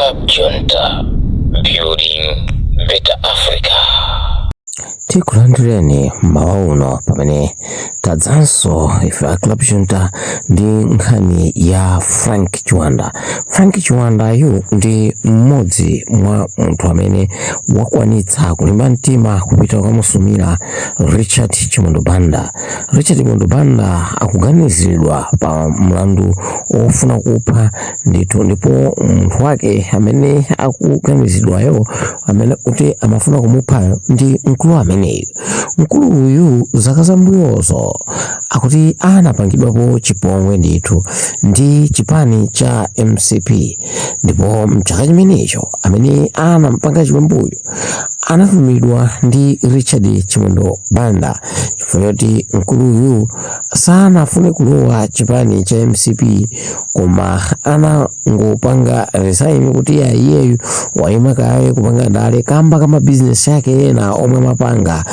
Club Junta, building better Africa. Tikulandireni mawauno pamene tadzanso ife Club Junta ndi nkhani ya Frank Chiwanda. Frank Chiwanda yu ndi mmodzi mwa munthu amene wakwanitsa kulimba mtima kupita kukamusumira Richard Chimondo Banda. Richard Chimondo Banda akuganizidwa pa mlandu ofuna kupha ndipo munthu wake amene akuganizidwayo amene kuti amafuna kumupha ndi mkulu ameneyo. Mkulu uyu zaka zambuyozo akuti anapangidwapo chipongwe ndithu ndi chipani cha MCP, ndipo mchaka chimenecho amene anampanga chipongweyo anatumidwa ndi Richard Chimondo Banda chifukwa choti mkulu uyu sanafune kulowa chipani cha MCP koma anangopanga resign kuti iyeyu wayima kaye kupanga ndale kamba kama business yake yena omwe mapanga.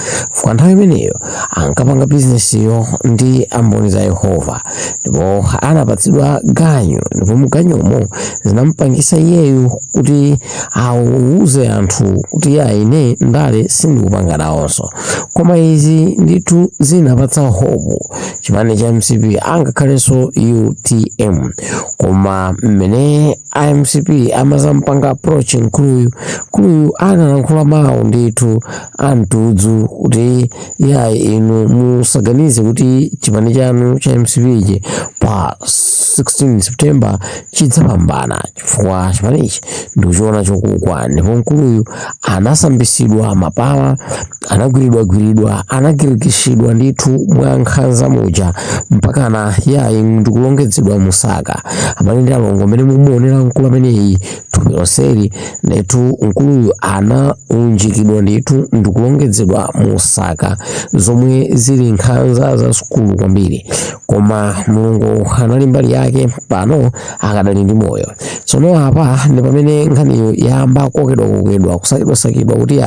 Kwa nthawi imeneyo ankapanga business yo ndi amboni za Yehova, ndipo anapatsidwa ganyo, ndipo muganyomo zinampangisa iyeyu kuti auze anthu kuti ine ndale sindikupanga nawonso. Koma izi ndithu zinapatsa hope chipani cha MCP angakhalenso UTM, koma mmene MCP amazampanga approach mkuluyu analankhula mawu ndithu antudzu kuti inu musaganize kuti chipani chanu cha MCP pa 16 September chidzapambana chifukwa chipanichi ndikuchiona chokukwa. Ndipo mkuluyu anasambisidwa mapawa, anagwiridwa, anagirikishidwa ndithu mwa nkhanza muja mpakana ndikulongedzedwa musaka. Amene ndi alongo amene mumuonera mkulu ameneyi thupi lonseli ndithu mkuluyu anaunjikidwa ndithu ndikulongedzedwa musaka zomwe zili nkhanza za sukulu kwambiri, koma Mulungu anali mbali yake, pano akadali ndi moyo. Tsono apa ndi pamene nkhaniyo yamba kokedwa kusakidwa kuti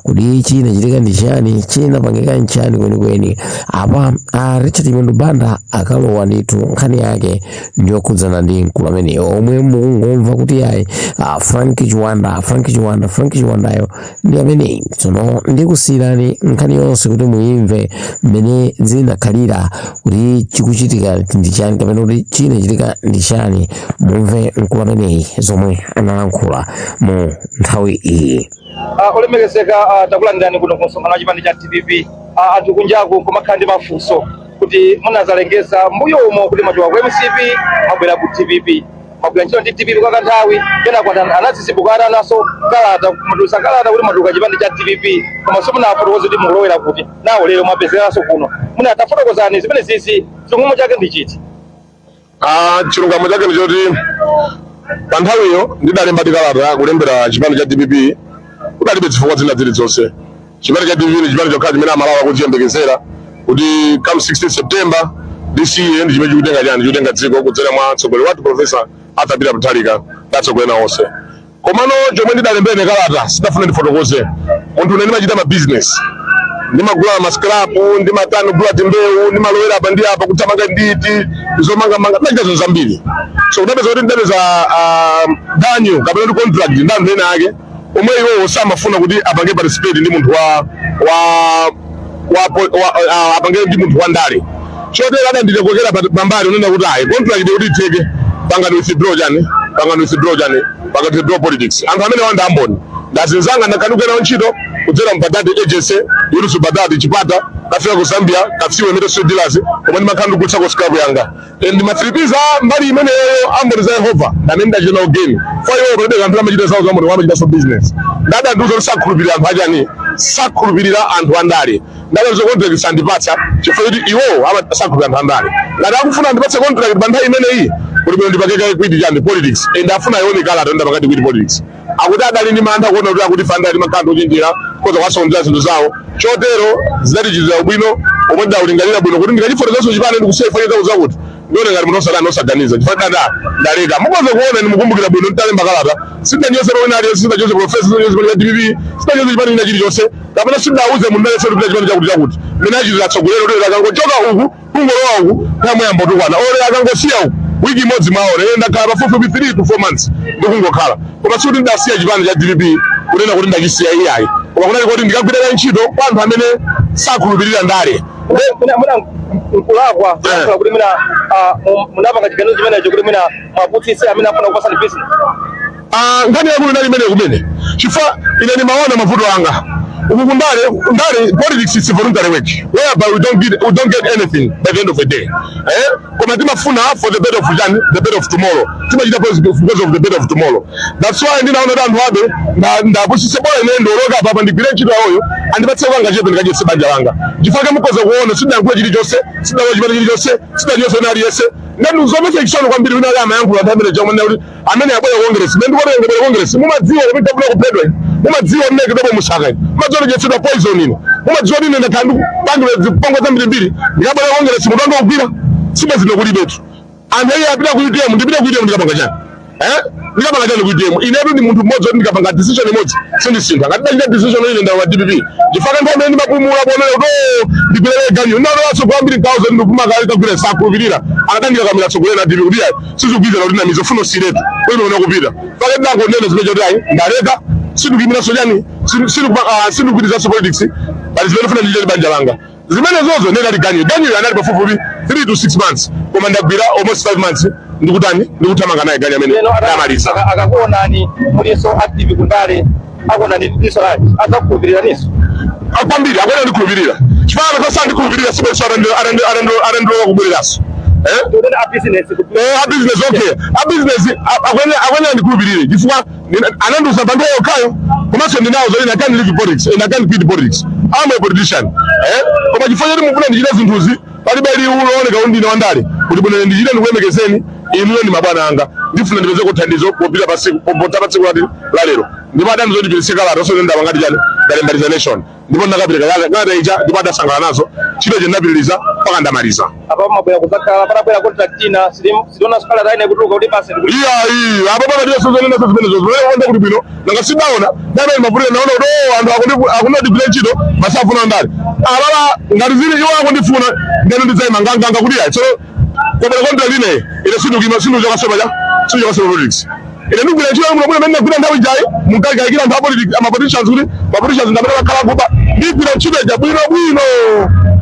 kuti chinachitika ndi chani, chinapangika nchani kwenikweni. Apa Richard Chimondo Banda akalowa ndithu nkhani yake ndiyokhudzana ndi mkulu ameneyo omwe mungomva kuti Frank Chiwandayo ndi ameneyi. Tsono ndikusiyirani nkhani yonse kuti muimve mmene zinakhalira kuti chikuchitika ndi chani kapena kuti chinachitika ndi chani. Mumve mkulu ameneyi zomwe analankhula mu nthawi iyi. Olemekezeka takulandirani kuno ku msonkhano wa chipani cha TPP. Anthu kunjaku kumakhala ndi mafunso kuti munazalengeza mbuyo umo kuti machoka ku MCP mabwera ku TPP, magwira ntchito ndi TPP kwa kanthawi, kenako anazizibukana naso kalata matusa kalata kuti matuka chipani cha TPP, koma simunafotokoze kuti mulowera kuti nawo lero mwapezekanso kuno. Munatafotokozani zimene zizi chilungamo chake ndi chiti? Chilungamo chake ndi choti pa nthawiyo ndidalemba kalata kulembera chipani cha TPP, kudalibe zifukwa zina zilizonse. Chipani cha TPP ndi chipani chokha chimene amalawa kuchiyembekezera kuti come 16 September this year ndi chimene chikutenga chani, chikutenga dziko kudzera mwa mtsogoleri wathu Professor Arthur Peter Mutharika tatsogolera onse. Komano chomwe ndidalembera kalata sidafuna ndifotokoze, munthu unene machita ma business ndimagula mascrapu, ndimatani kugula timbewu, ndimalowera apa ndi apa kuthamanga nditi zomanga ndachita zinthu zambiri. So kudapeza kuti ndapeza danyo kapena ndi contract ndi anthu ena ake omwe iwo samafuna kuti apange participate ndi munthu apange ndi munthu wa ndale. Chotero adandilekokera pambali unena kuti contract kuti itheke pangani withdraw politics. Anthu amene wanda amboni ndazinzanga ndakanukena ntchito kudzera mbadati agency yurusu badati chipata kafika ku Zambia kafiwe meto street dealers koma ndimakhandu kutsa ku scrap yanga ndi mathiripiza mbali imeneyo amboni za Yehova ndanenda chino again for you already anthu amachita sawo zamoni wamachita so business ndada nduzo sakhulupirira anthu achani sakhulupirira anthu andale ndada zo contract sandipatsa chifukwa kuti iwo amasakhulupirira anthu andale ngati akufuna ndipatse contract pa nthawi imeneyi kuti ndipakeka equity chani politics afuna ione kala atonda pakati equity politics akuti adali ndi mantha kuona kuti akuti fandali makhandu ochinjira koza kwasonjera zinthu zawo. Chotero zidatichitira ubwino omwe ndaulingalira bwino kuti ndikachifotokoza chipani ndikusefa uza kuti ndione ngati munthu osaganiza chifukwa ndaleka mukoze kuona ndimukumbukira bwino nditalemba kalata sindanyose pamene aliyense sindanyose Professor sindanyose pamene TPP sindanyose chipani china chilichonse kapena sindauze munthu aliyense kuti chipani chakuti mene achitira tsogolero kuti akangochoka uku kungolowa uku namwe ambotukwana ore akangosiya uku wiki imodzi maore ndakhala pafupi 3 to 4 months ndikungokhala koma sikuti ndasiya chipande cha DPP kunena kuti ndachisiya iyayi koma kunali kuti ndikagwirira ntchito kwa anthu amene sakhulupirira ndale kulakwa kuti mina munapanga chiganizo chimenecho kuti mina maputsise amene afuna kupasani business ngani yakulu nali imene kumene chifukwa ine ndimaona mavuto anga uku ndale politics is voluntary work whereby we don't get anything by the end of the day koma timafuna for the better of tomorrow timachita because of the better of tomorrow. That's why ndinaona anthu abe ndapusise bora ine ndoloka papa ndigwire ntchito yawoyo andipatse kwanga chepe ndikachetse banja langa chifukwa mukoza kuona sidankuwa chilichonse sidawa chipata chilichonse sidachonse nali yese ndandu zomese chisono kwambiri wina ama yangu amene jamana kuti amene abwera Congress ndandu wabwera Congress mumadziwa kuti tabula kupedwa mumadziwa mmeke dobo musaka mumadziwa jetsedwa poison ino mumadziwa nini ndakandu bandu zipongo zambiri ndikabwera Congress mutango kugwira sibe zino kuli betu anthu iye apita ku UTM ndipita ku UTM ndikapanga chani ndikapanga chani ku UTM inetu ndi munthu mmodzi kuti ndikapanga decision imodzi sindisintha ngati ndachita decision ile ndawa DPP chifukwa nthawi imene ndimapumula kuonera kuti ndipelele ganyo ndinaonanso kwambiri nkauza ndikupuma kale kagwira sakhulupirira akadandika kamira tsogolera na DPP kuti ayi sizikugwiza kuti namizo funo siretu kuti ndiona kupita pake ndangonena zimene choti ayi ndaleka sindikuyimiranso chani sindikugwirizanso politics pali zimene funa ndichite banja langa zimene zozo ndinali ganyo anali pafupi 3 to 6 months koma ndagwira almost 5 months ndikutani ndikutamanga naye ganyo amene ndamaliza akakuonani muliso active kundale akuonani diso lati azakukhulupirira niso kwambiri akuona ndikhulupirira chifukwa sasa ndikhulupirira sibenso arendoloka kubwereraso a business okay a business akuona ndikhulupirire chifukwa ananduza bantu yokayo komanso ndinawo zoti I can't live politics and I can't quit politics. I'm a politician koma chifukwa choti mufuna ndichita zinthuzi palibe ulooneka kuti ndine wandale kuti bwino ndichite ndikuyemekezeni inuyo ndi mabwana anga ndifuna ndipeze kuthandizo popita popota pa tsiku la lero ndipo adani zoti pilisika lati oso ndaba ngati chani ndalembaliza nation ndipo ndakapilika ngati ija ndipo adasangala nazo chito je ndapitiliza mpaka ndamaliza apa mabwera kuzakhala panabwera contract ina sidiona sukala taine kutuluka kuti basi iya apa papa ndiyo sozo nena sozo zimenezo zimene kuti bwino nanga sidaona ndamene mavulire naona kuti anthu akundigwira ntchito masafuna ndale alala ngati zili iwo akundifuna ndeno ndidzayima nganganga kuti ayi so kopera kontra line ine sinduchoka politics ine ndigwira ntchito muno mmene ndagwira nthawi jayi munkayikira anthu amapoliticians kuti mapoliticians ndamene bakhala kuba ndigwira ntchito ija bwino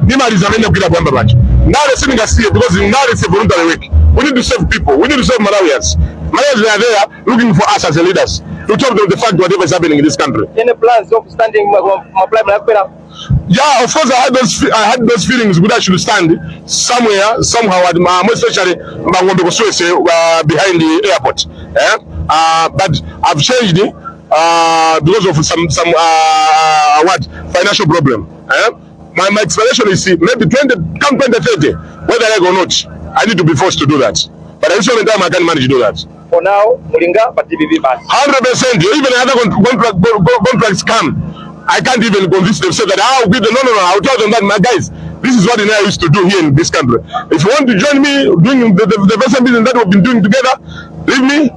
ndimaliza amene ndagwira kuyamba pacho ndale sindingasiye because ndale is a voluntary work. We need to save people. We need to save Malawians. Malawians are there looking for us as the leaders to tell them the fact whatever is happening in this country. Any plans of standing Yeah, of course I had those feelings that I should stand somewhere, somehow, most especially behind the airport. But I've changed it because of some financial problem. My explanation is maybe 2030, whether I like or not, I need to be forced to do that. But at this moment in time, I can't manage to do that. For now, Mulinga, but TVP pass. 100%. Even other contracts come, I can't even convince them. Say that no. I'll tell them that, my guys, this is what I used to do here in this country. If you want to join me doing the best business that we've been doing together, leave me.